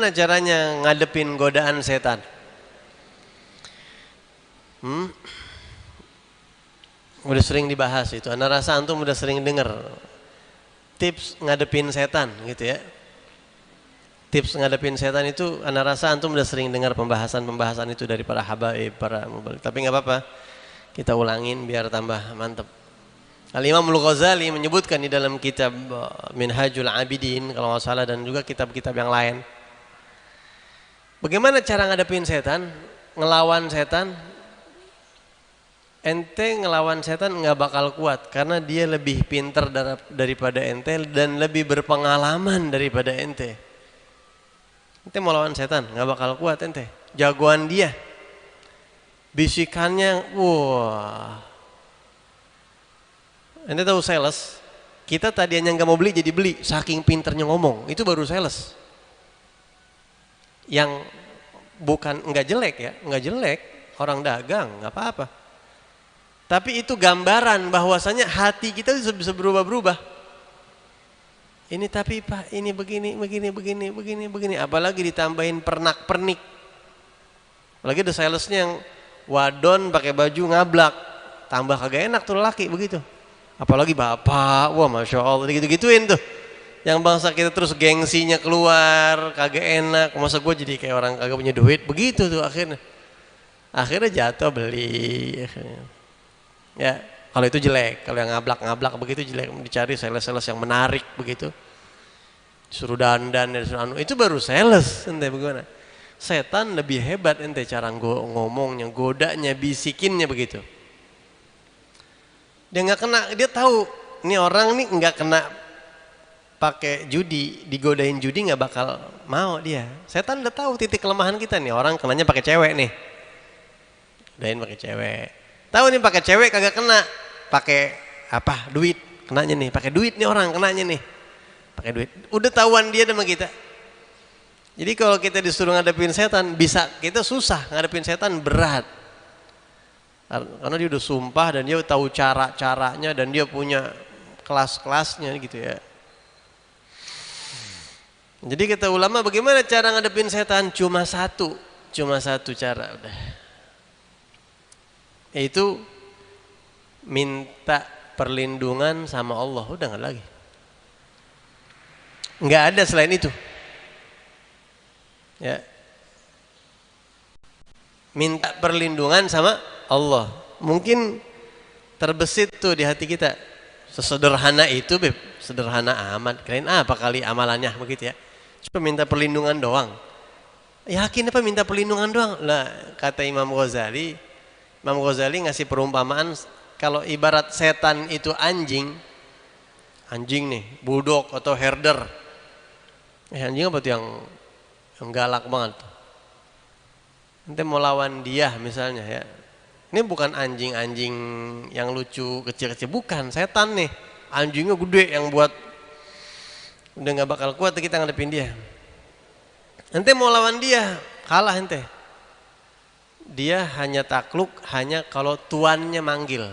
Bagaimana caranya ngadepin godaan setan? Udah sering dibahas itu. Ana rasa antum udah sering dengar tips ngadepin setan gitu ya. Tips ngadepin setan itu ana rasa antum udah sering dengar pembahasan-pembahasan itu dari para habaib, para mubaligh. Tapi enggak apa-apa. Kita ulangin biar tambah mantap. Al-Imam Al-Ghazali menyebutkan di dalam kitab Minhajul Abidin kalau nggak salah, dan juga kitab-kitab yang lain. Bagaimana cara ngadepin setan, ngelawan setan? Ente ngelawan setan nggak bakal kuat karena dia lebih pintar daripada ente dan lebih berpengalaman daripada ente. Ente mau lawan setan nggak bakal kuat ente. Jagoan dia, bisikannya, wah. Ente tahu sales? Kita tadinya nggak mau beli jadi beli, saking pinternya ngomong. Itu baru sales. Yang bukan nggak jelek ya, nggak jelek, orang dagang nggak apa-apa. Tapi itu gambaran bahwasanya hati kita bisa berubah-berubah. Ini tapi Pak, ini begini. Apalagi ditambahin pernak-pernik. Apalagi ada salesnya yang wadon pakai baju ngablak, tambah kagak enak tuh laki begitu. Apalagi bapak, wah masya Allah, gitu-gituin tuh. Yang bangsa kita terus gengsinya keluar, kagak enak. Masa gue jadi kayak orang kagak punya duit, begitu tuh akhirnya. Akhirnya jatuh beli. Ya, kalau itu jelek, kalau yang ngablak-ngablak begitu jelek, dicari sales-sales yang menarik begitu. Suruh dandan dan suruh itu baru sales, ente bagaimana? Setan lebih hebat ente cara ngomongnya, godanya, bisikinnya begitu. Dia nggak kena, dia tahu ini orang nih nggak kena pakai judi, digodain judi nggak bakal mau dia. Setan udah tahu titik kelemahan kita nih, orang kenanya pakai cewek nih, godain pakai cewek. Tahu nih pakai cewek kagak kena, pakai apa? Duit, kenanya nih, pakai duit nih orang kenanya nih, pakai duit. Udah tahuan dia sama kita. Jadi kalau kita disuruh ngadepin setan, bisa kita susah ngadepin setan berat. Karena dia udah sumpah dan dia tahu cara-caranya dan dia punya kelas-kelasnya gitu ya. Jadi kata ulama bagaimana cara ngadepin setan? Cuma satu cara udah. Yaitu minta perlindungan sama Allah, udah nggak lagi. Nggak ada selain itu. Ya. Minta perlindungan sama Allah. Mungkin terbesit tuh di hati kita. Sesederhana itu, Beb. Sederhana amat. Kirain apa kali amalannya begitu ya. Cuma minta perlindungan doang. Yakin apa minta perlindungan doang? Lah, kata Imam Ghazali ngasih perumpamaan kalau ibarat setan itu anjing nih, bulldog atau herder. Anjing apa tuh yang galak banget. Nanti mau lawan dia misalnya ya. Ini bukan anjing-anjing yang lucu kecil-kecil, bukan, setan nih. Anjingnya gede yang buat udah nggak bakal kuat kita ngadepin dia. Ente mau lawan dia, kalah ente. Dia hanya takluk hanya kalau tuannya manggil.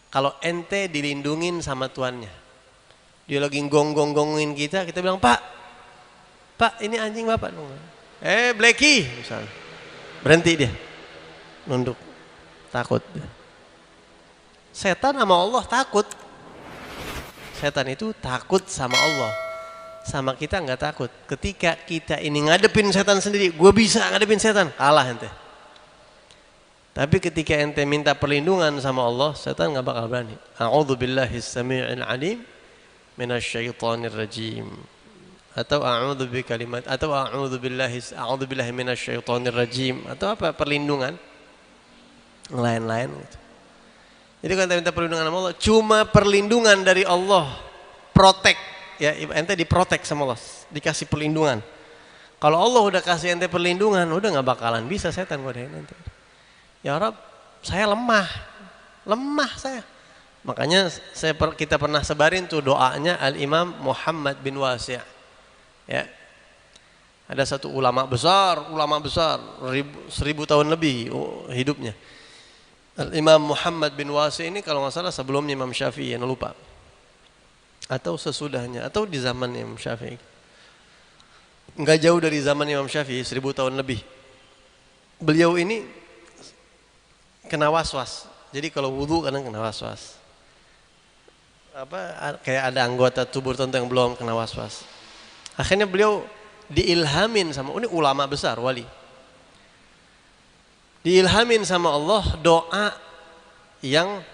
Kalau ente dilindungin sama tuannya. Dia lagi gonggong-gonggongin kita bilang, Pak, ini anjing Bapak. Blacky misalnya. Berhenti dia. Nunduk. Takut. Setan sama Allah takut. Setan itu takut sama Allah. Sama kita nggak takut. Ketika kita ini ngadepin setan sendiri, gue bisa ngadepin setan, kalah ente. Tapi ketika ente minta perlindungan sama Allah, setan nggak bakal berani. A'udzubillahi samii'il 'alim minasyaitonir rajim. Atau a'udzubillahi minasyaitonir rajim, atau apa perlindungan lain-lain gitu. Jadi kalau ente minta perlindungan sama Allah, cuma perlindungan dari Allah, protect ya, ente diprotek sama Allah, dikasih perlindungan. Kalau Allah udah kasih ente perlindungan, udah nggak bakalan bisa setan godain ente. Ya Rabb, saya lemah saya. Makanya kita pernah sebarin tuh doanya Al-Imam Muhammad bin Wasi'. Ya. Ada satu ulama besar, 1000 tahun lebih hidupnya. Al-Imam Muhammad bin Wasi' ini kalau nggak salah sebelumnya Imam Syafi'i, yang lupa. Atau sesudahnya, atau di zaman Imam Syafi'i. Nggak jauh dari zaman Imam Syafi'i, 1000 tahun lebih. Beliau ini kena was-was. Jadi kalau wudu kadang kena was-was. Kayak ada anggota tubuh tertentu yang belum kena was-was. Akhirnya beliau diilhamin sama, ini ulama besar, wali. Diilhamin sama Allah doa yang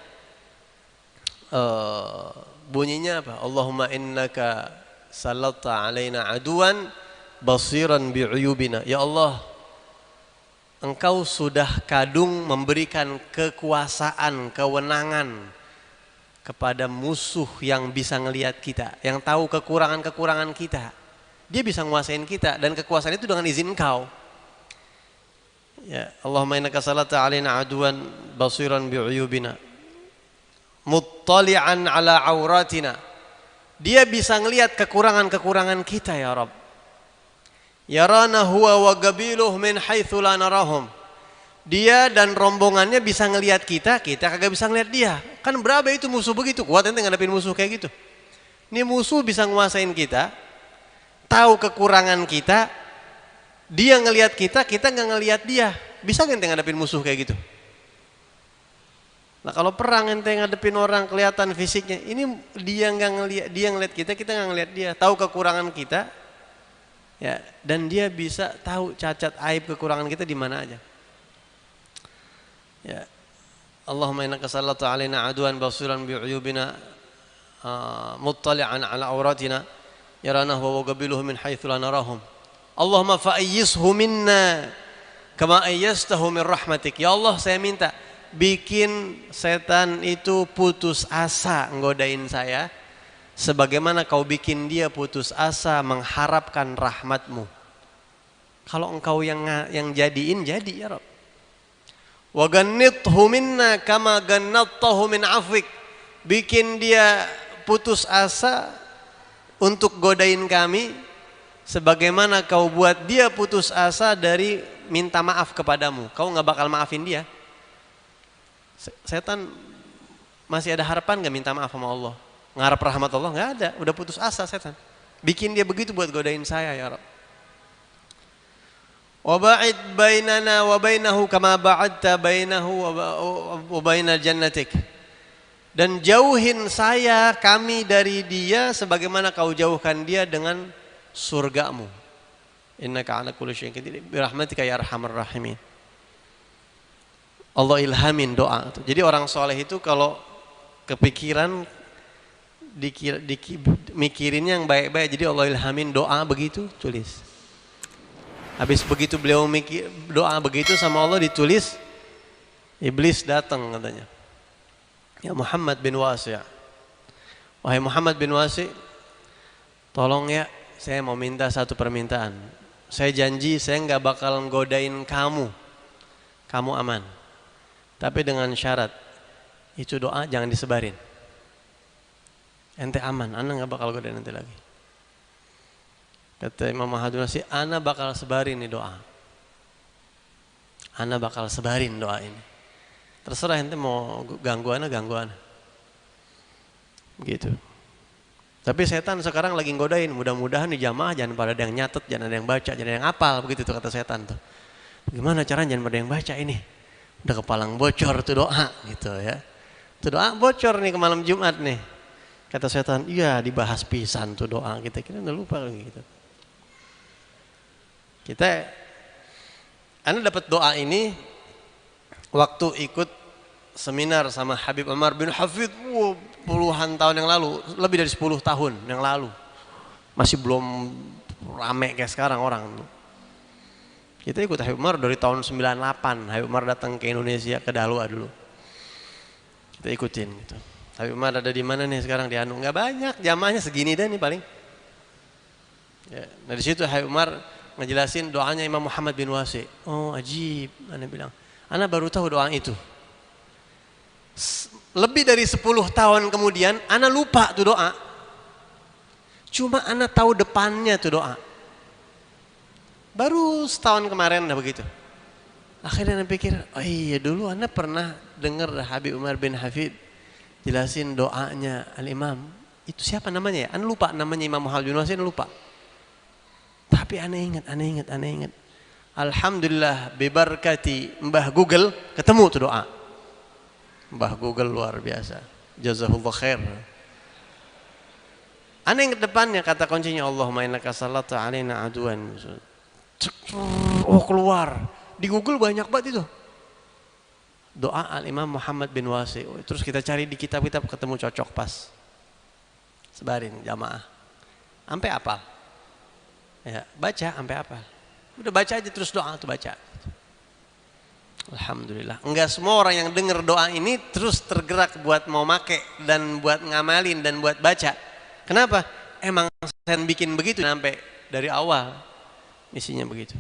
bunyinya apa? Allahumma innaka salatta alaina aduan basiran bi'uyubina. Ya Allah, Engkau sudah kadung memberikan kekuasaan, kewenangan kepada musuh yang bisa ngelihat kita, yang tahu kekurangan-kekurangan kita. Dia bisa nguasain kita dan kekuasaan itu dengan izin Engkau. Ya, Allahumma innaka salatta alaina aduan basiran bi'uyubina. Muttali'an ala auratina. Dia bisa ngelihat kekurangan-kekurangan kita ya Rabb. Yarana huwa wa gabiluh min haitsu la narahum. Dia dan rombongannya bisa ngelihat kita, kita kagak bisa ngelihat dia. Kan berapa itu musuh begitu kuat ente ngadepin musuh kayak gitu. Ini musuh bisa nguasain kita, tahu kekurangan kita, dia ngelihat kita, kita nggak ngelihat dia. Bisa nggak ente ngadepin musuh kayak gitu? Nah kalau perang ente ngadepin orang kelihatan fisiknya, ini dia nggak ngelihat, dia ngelihat kita, kita nggak ngelihat dia, tahu kekurangan kita, ya, dan dia bisa tahu cacat aib kekurangan kita di mana aja. Ya, Allahumma innaka sallata alaina aduan basiran bi'uyubina muttali'an ala auratina yarana wa gabiluhu min haitsu la narahum. Allahumma fa'ayyizhu minna kama ayyastahu min rahmatik. Ya Allah, saya minta bikin setan itu putus asa nggodain saya sebagaimana kau bikin dia putus asa mengharapkan rahmatmu. Kalau engkau yang jadiin, jadi ya Rabb. Wa gannithu minna kama gannattahu min afwik. Bikin dia putus asa untuk godain kami sebagaimana kau buat dia putus asa dari minta maaf kepadamu. Kau nggak bakal maafin dia. Setan masih ada harapan nggak minta maaf sama Allah? Ngarap rahmat Allah nggak ada, udah putus asa setan. Bikin dia begitu buat godain saya ya Rabb. Wa ba'id bainana wa bainahu kama ba'adta bainahu wa bainal jannatik. Dan jauhin saya, kami dari dia sebagaimana kau jauhkan dia dengan surgamu. Innaka ala kulli syai'in qadir bi rahmatika ya arhamar rahimin. Allah ilhamin doa. Jadi orang soleh itu kalau kepikiran mikirinnya yang baik-baik. Jadi Allah ilhamin doa begitu, tulis. Habis begitu beliau mikir doa begitu sama Allah ditulis, iblis datang katanya. Ya Muhammad bin Wasi'. Wahai Muhammad bin Wasi', tolong ya, saya mau minta satu permintaan. Saya janji saya nggak bakal godain kamu. Kamu aman. Tapi dengan syarat, itu doa jangan disebarin. Ente aman, ana nggak bakal godain ente lagi. Kata Imam Mahadun Nasi, ana bakal sebarin nih doa. Ana bakal sebarin doa ini. Terserah ente mau ganggu ana. Begitu. Tapi setan sekarang lagi ngodain, mudah-mudahan di jamaah jangan pada ada yang nyatet, jangan ada yang baca, jangan ada yang hafal, begitu tuh kata setan tuh. Gimana caranya jangan pada yang baca ini? Udah kepalang bocor tuh doa gitu ya. Tuh doa bocor nih ke malam Jumat nih. Kata setan, iya dibahas pisan tuh doa, kita kira udah lupa lagi gitu. Anda dapat doa ini waktu ikut seminar sama Habib Umar bin Hafid puluhan tahun yang lalu, lebih dari 10 tahun yang lalu. Masih belum rame kayak sekarang orang. Kita ikut Habib Umar dari tahun 98. Habib Umar datang ke Indonesia, ke Dalwa dulu. Kita ikutin gitu. Habib Umar ada di mana nih sekarang? Di Anu. Nggak banyak, jamaahnya segini deh nih paling. Ya, nah di situ Habib Umar ngejelasin doanya Imam Muhammad bin Wasi'. Oh ajib, ana bilang. Ana baru tahu doa itu. Lebih dari 10 tahun kemudian, ana lupa tuh doa. Cuma ana tahu depannya tuh doa. Baru setahun kemarin dah begitu. Akhirnya ana pikir, oh iya dulu ana pernah dengar Habib Umar bin Hafid jelasin doanya Al-Imam. Itu siapa namanya ya? Ana lupa namanya Imam Muhammad bin Wasi', ana lupa. Tapi aneh ingat. Alhamdulillah bibarkati Mbah Google ketemu tuh doa. Mbah Google luar biasa. Jazahullah khair. Aneh ingat depannya kata kuncinya Allahumma innaka salata alaina aduan. Oh keluar. Di Google banyak banget itu. Doa Al-Imam Muhammad bin Wasi. Terus kita cari di kitab-kitab ketemu cocok pas. Sebarin jamaah. Sampai apal. Ya, baca sampai apal. Udah baca aja terus doa tuh baca. Alhamdulillah. Enggak semua orang yang dengar doa ini terus tergerak buat mau make dan buat ngamalin dan buat baca. Kenapa? Emang saya bikin begitu sampai dari awal. Isinya begitu.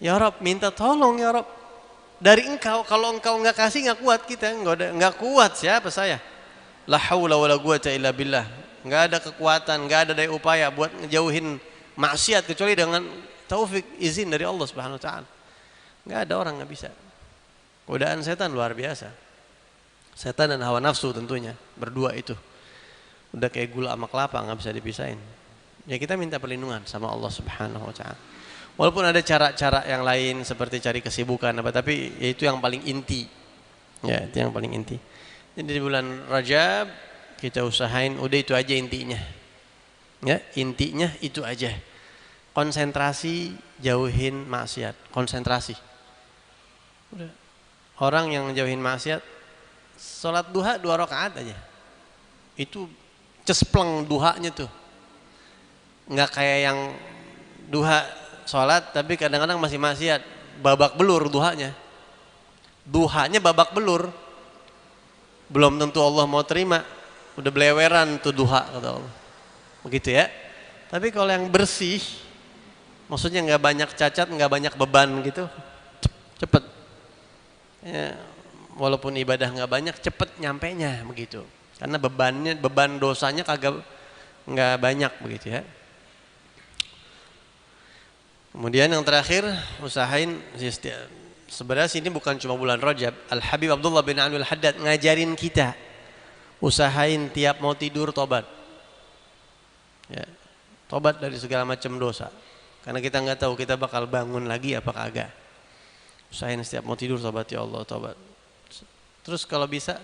Ya Rob, minta tolong ya Rob. Dari engkau, kalau engkau enggak kasih enggak kuat kita, enggak kuat siapa saya? La haula wala quwata illa billah. Enggak ada kekuatan, enggak ada daya upaya buat ngejauhin maksiat kecuali dengan taufik izin dari Allah Subhanahu wa taala. Enggak ada orang enggak bisa. Godaan setan luar biasa. Setan dan hawa nafsu tentunya, berdua itu. Udah kayak gula sama kelapa enggak bisa dipisahin. Ya kita minta perlindungan sama Allah Subhanahu wa taala. Walaupun ada cara-cara yang lain seperti cari kesibukan apa, tapi itu yang paling inti. Ya, itu yang paling inti. Jadi di bulan Rajab kita usahain udah itu aja intinya. Ya, intinya itu aja. Konsentrasi, jauhin maksiat, konsentrasi. Udah. Orang yang jauhin maksiat salat duha 2 rakaat aja. Itu cespleng duhanya tuh. Enggak kayak yang duha sholat tapi kadang-kadang masih maksiat, babak belur duhanya. Duhanya babak belur. Belum tentu Allah mau terima. Udah beleweran tuh duha kata Allah. Begitu ya. Tapi kalau yang bersih, maksudnya nggak banyak cacat, nggak banyak beban gitu, cepet. Ya, walaupun ibadah nggak banyak, cepet nyampenya begitu. Karena beban dosanya kagak nggak banyak begitu ya. Kemudian yang terakhir usahain sebenarnya sini bukan cuma bulan Rajab. Al-Habib Abdullah bin Anwar Al-Haddad ngajarin kita usahain tiap mau tidur tobat. Ya, tobat dari segala macam dosa. Karena kita nggak tahu kita bakal bangun lagi apa kagak. Usahain setiap mau tidur tobat ya Allah tobat. Terus kalau bisa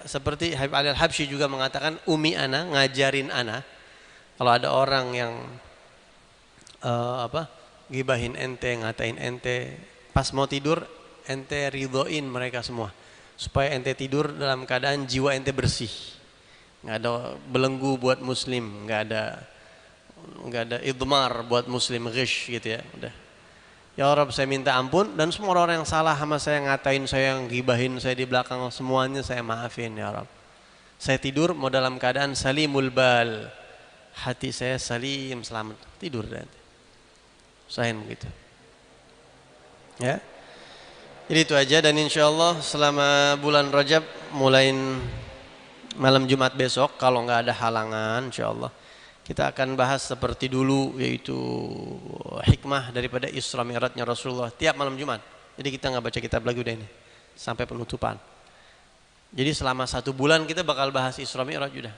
seperti Habib Ali Al-Habsyi juga mengatakan umi ana ngajarin ana kalau ada orang yang gibahin ente, ngatain ente, pas mau tidur ente ridhoin mereka semua supaya ente tidur dalam keadaan jiwa ente bersih, nggak ada belenggu buat muslim, nggak ada idmar buat muslim ghish gitu ya. Udah ya Rabb saya minta ampun dan semua orang yang salah sama saya, ngatain saya, yang gibahin saya di belakang, semuanya saya maafin ya Rabb. Saya tidur mau dalam keadaan salimul bal, hati saya salim, selamat tidur dan usahain begitu. Ya. Jadi itu aja dan insyaallah selama bulan Rajab mulai malam Jumat besok kalau nggak ada halangan insyaallah kita akan bahas seperti dulu yaitu hikmah daripada Isra Mi'rajnya Rasulullah tiap malam Jumat. Jadi kita nggak baca kitab lagi udah ini sampai penutupan. Jadi selama 1 bulan kita bakal bahas Isra Mi'raj udah.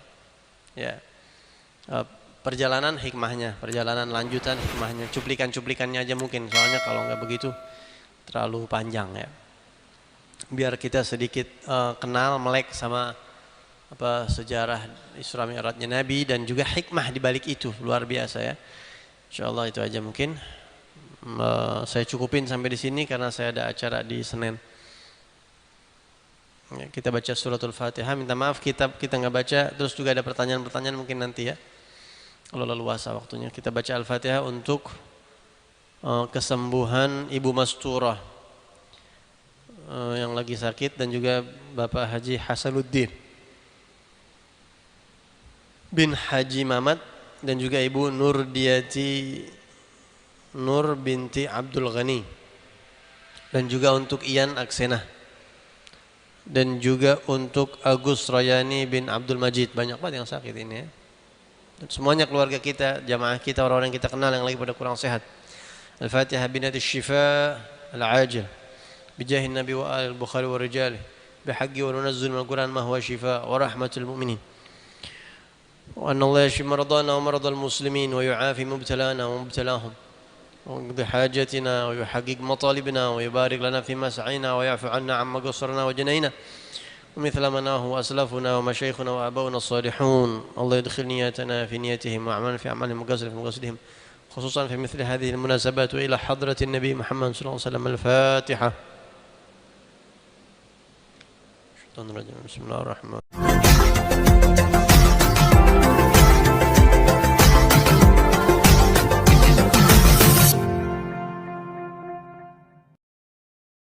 Ya. Perjalanan hikmahnya, perjalanan lanjutan hikmahnya, cuplikan-cuplikannya aja mungkin, soalnya kalau nggak begitu terlalu panjang ya. Biar kita sedikit kenal, melek sama sejarah Isra Mi'rajnya Nabi dan juga hikmah di balik itu, luar biasa ya. Insyaallah itu aja mungkin. Saya cukupin sampai di sini karena saya ada acara di Senin. Ya, kita baca suratul Fatihah, minta maaf kita nggak baca, terus juga ada pertanyaan-pertanyaan mungkin nanti ya. Kalau leluasa waktunya kita baca Al-Fatihah untuk kesembuhan Ibu Masturah yang lagi sakit dan juga Bapak Haji Hasanuddin bin Haji Mamat dan juga Ibu Nur binti Abdul Ghani dan juga untuk Ian Aksena dan juga untuk Agus Rayani bin Abdul Majid. Banyak banget yang sakit ini ya. Dan semuanya keluarga kita, jamaah kita, orang-orang yang kita kenal yang lagi pada kurang sehat. Al-Fatihah binati syifa al-ajil bijahin Nabi wa al-Bukhari wa rijali bihaqqi wa nunazzil min al-Quran ma huwa syifa wa rahmatul mu'minin. وأن الله يشفي مرضانا ومرضى المسلمين ويعافي مبتلانا ومبتلاهم ويقضي حاجتنا ويحقق مطالبنا ويبارك لنا فيما سعينا ويعفو عنا عما قصرنا وجنينا ومثل مناه وأسلافنا ومشايخنا وآباؤنا الصالحون. الله يدخل نياتنا في نيتهم وأعمالنا في أعمالهم وقصر في مقصدهم، خصوصا في مثل هذه المناسبات. وإلى حضرة النبي محمد صلى الله عليه وسلم. الفاتحة. بسم الله الرحمن الرحيم.